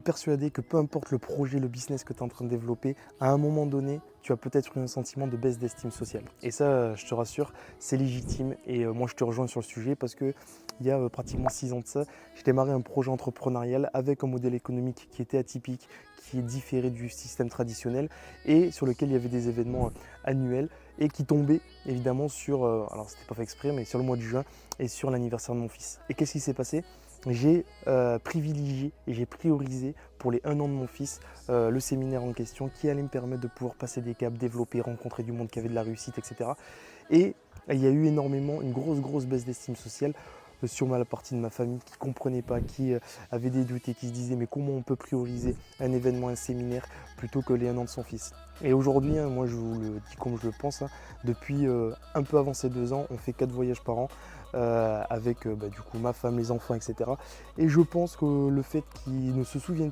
persuadé que peu importe le projet, le business que tu es en train de développer, à un moment donné, tu as peut-être eu un sentiment de baisse d'estime sociale. Et ça, je te rassure, c'est légitime. Et moi, je te rejoins sur le sujet parce que il y a pratiquement 6 ans de ça, j'ai démarré un projet entrepreneurial avec un modèle économique qui était atypique, qui est différé du système traditionnel et sur lequel il y avait des événements annuels et qui tombaient évidemment sur, alors c'était pas fait exprès, mais sur le mois de juin et sur l'anniversaire de mon fils. Et qu'est-ce qui s'est passé? J'ai privilégié et j'ai priorisé pour les 1 an de mon fils le séminaire en question qui allait me permettre de pouvoir passer des caps, développer, rencontrer du monde qui avait de la réussite, etc. Et il y a eu énormément, une grosse baisse d'estime sociale sur la partie de ma famille qui ne comprenait pas, qui avait des doutes et qui se disait mais comment on peut prioriser un événement, un séminaire plutôt que les 1 an de son fils. Et aujourd'hui, moi je vous le dis comme je le pense, depuis un peu avant ces 2 ans, on fait 4 voyages par an avec du coup ma femme, les enfants, etc. Et je pense que le fait qu'ils ne se souviennent